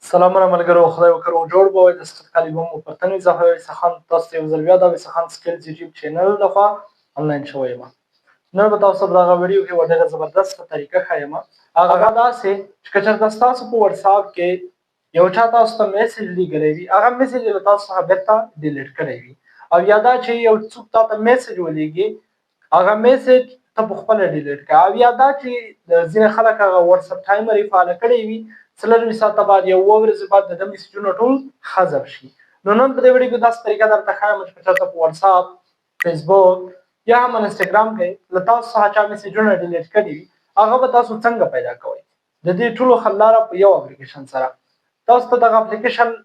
سلامونه ملګرو، خدای وکړو جوړ به وای. د سخت کالیبم او پرتنوي زهر څخه تاسو یو ځل بیا د وسخان سکلز یوټیوب چینل لخوا آنلاین شوی یم. نن به تاسو ته دغه ویډیو کې یوه ډېره زبردست طریقه ښیم. هغه داسې چې که چېرته ستاسو په وټساپ کې یو چا تاسو ته میسج لیږلی وي، هغه میسج یې له تاسو څخه بېرته ډیلیټ کړی وي، او یا دا چې یو څوک تا ته میسج ولیږي هغه میسج ته په خپله ډیلیټ کړه، او یا دا چې ځینې خلک هغه وټساپ ټایمر یې فعاله کړی وي، څلرویشت ساعته بعد یا اووه ورځې بعد د ده میسجونه ټول حذف شي. نو نن په دې ویډیو کې داسې طریقه درته ښایم چې که چېرته په وټساپ، فیسبوک یا هم انسټاګرام کې له تاسو څخه چا میسجونه ډیلیټ کړي وي، هغه به تاسو څنګه پیدا کوئ. د دې ټولو حل لاره په یو اپلیکیشن سره. تاسو ته دغه اپلیکیشن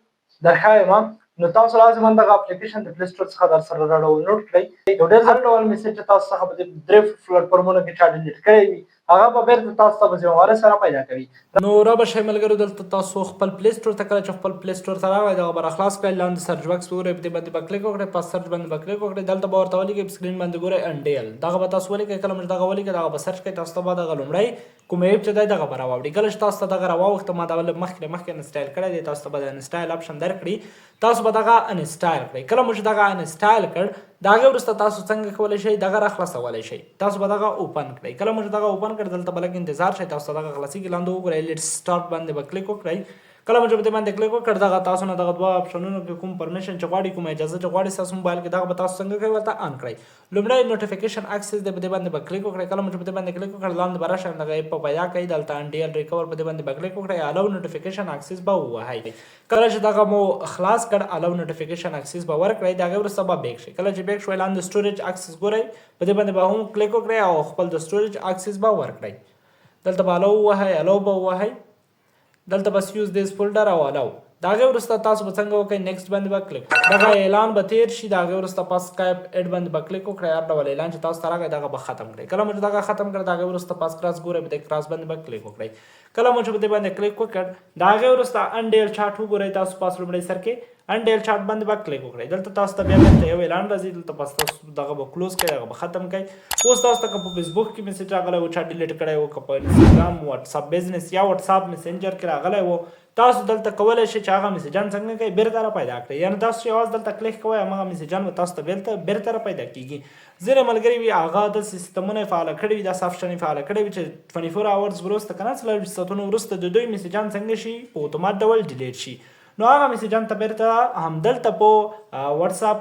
درښایم، نو تاسو لازما دغه اپلیکیشن د پلی سټور څخه در سره راډاونلوډ کړئ. یو ډېر هر ډول میسج چې تاسو څخه په دې درې پلیټفارمونو کې چا ډیلیټ کړی وي، هغه به بیرته تاسو ته په ذمهوارۍ سره پیدا کوي. نو را به شئ ملګرو، دلته تاسو خپل پلی سټور ته کله چې خپل پلی سټور ته راغئ دغه به راخلاص کړئ، لاندې سرچ باکس به وګورئ، په دې باندې به کلیک وکړئ، په سرچ باندې به کلیک وکړئ، دلته به ورته ولیکئ په سکرین باندې ګورئ انډیل، دغه به تاسو ولیکئ. کله چې دغه ولیکئ دغه به سرچ کړئ، تاسو ته به دغه لومړی کوم ایپ چې دی دغه به راواوړي. کله چې تاسو ته دغه راواوښته، ما دغه مخکې انسټایل کړی دی، تاسو ته به د انسټایل اپشن درکړي، تاسو به دغه انسټایل کړئ. کله مو چې دغه انسټایل کړ، د هغې وروسته تاسو څنګه کولی شئ دغه راخلاصولی شئ. تاسو به دغه اوپن کړئ. کله مو چې دغه اوپن کړ، دلته به لږ انتظار شئ، تاسو ته دغه خلاصېږي. لاندې وګورئ لیټس سټارټ باندې به کلیک وکړئ. کله مو چې په دې باندې کلیک وکړ، دغه تاسو نه دغه دوه اپشنونو کې کوم پرمیشن چې غواړي، کومه اجازه چې غواړي ستاسو موبایل کې، دغه به تاسو څنګه کوئ ورته آن کړئ. لومړی نوټیفیکیشن اکسس دی، په دې باندې به کلیک وکړئ. کله مو چې په دې باندې کلیک وکړ، لاندې به راشئ، دغه ایپ به پیدا کړئ، دلته انډیل ریکور په دې باندې به کلیک وکړئ، الو نوټیفیکیشن اکسس به ووهئ. کله چې دغه مو خلاص کړ، الو نوټیفیکیشن اکسس به ورکړئ، د هغې وروسته به بیک شئ. کله چې بیک شوئ، لاندې سټوریج اکسس ګورئ، په دې باندې به هم کلیک وکړئ او خپل د سټوریج اکسس به ورکړئ. دلته به الو ووهئ، الو به ووهئ، دلته بس یوز دیس فولډر او الو. د هغې وروسته تاسو به څنګه وکړئ، نیکسټ باندې به کلیک وکړئ. دغه اعلان به تیر شي، د هغې وروسته په سکایپ ایډ باندې به کلیک وکړئ. هر ډول اعلان چې تاسو ته راغی دغه به ختم کړئ. کله مو چې دغه ختم کړ، د هغې وروسته پاس کراس ګورئ، په دې کراس باندې به کلیک وکړئ. کله مو چې په دې باندې کلیک وکړ، د هغې وروسته انډیل چاټ وګورئ، تاسو پاس لومړی سر کې انډیل چاټ باندې به کلیک وکړئ. دلته تاسو ته بیا دلته یو اعلان راځي، دلته پس تاسو دغه به کلوز کړئ، هغه به ختم کړئ. اوس تاسو ته که په فیسبوک کې میسج راغلی و چا ډیلیټ کړی و، که په انسټاګرام، وټساپ بزنس یا وټساپ میسنجر کې راغلی و، تاسو دلته کولی شئ چې هغه میسجان څنګه کوئ بیرته را پیدا کړئ. یعنې تاسو چې یوازې دلته کلیک کوئ، همغه میسجان به تاسو ته بیرته را پیدا کېږي. ځینې ملګري وي هغه داسې سیستمونه یې فعاله کړي وي، داسې اپشن یې فعاله کړی وي چې 24 اورز وروسته که نه 24 ساعتونو وروسته د دوی میسجان څنګه شي په اتومات ډول ډیلیټ شي. نو هغه میسجان ته بیرته همدلته په وټساپ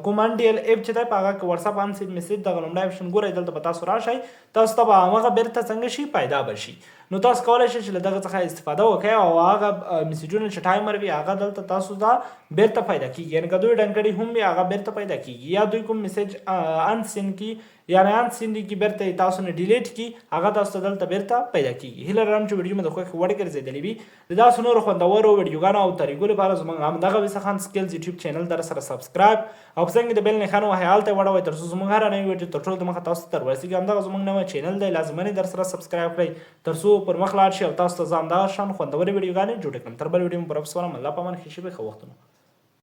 کوم انډیل ایپ چې دی په هغه کې وټساپ انسید میسج دغه لومړی اپشن ګورئ، دلته به تاسو راشئ، تاسو ته به همغه بیرته څنګه شي پیدا به شي. نو تاسو کولی شئ چې له دغه څخه استفاده وکړئ او هغه میسجونه چې ټایمر وي هغه دلته تاسو ته بیرته پیدا کېږي. یعنې که دوی ډنګ کړي هم وي هغه بیرته پیدا کېږي، یا دوی کوم میسج انسین کړي یعنې انسین دي کړي بیرته یې تاسو نه ډیلیټ کړي، هغه تاسو ته دلته بیرته پیدا کېږي. هیله لرم چې ویډیو مې د خوښې وړ ګرځېدلې وي. د داسې نورو خوندورو ویډیوګانو او طریقو لپاره زموږ همدغه ویسخان سکلز یوټیوب چینل در سره سبسکرایب او په څنګ د بیل نښان ووهئ، هلته یې وړوئ، تر څو زموږ هره نوې ویډیو تر ټولو دمخه تاسو ته درورسېږي. همدغه زموږ نوی چینل دی، لازمنې در سره سبسکرایب کړئ تر څو پر مخ لاړ شي او تاسو ته زه همدغه شان خوندورې ویډیوګانې جوړې کړم. تر بل ویډیو مو په رب سپارم. الله په امان، ښې شپې، ښه وختونه.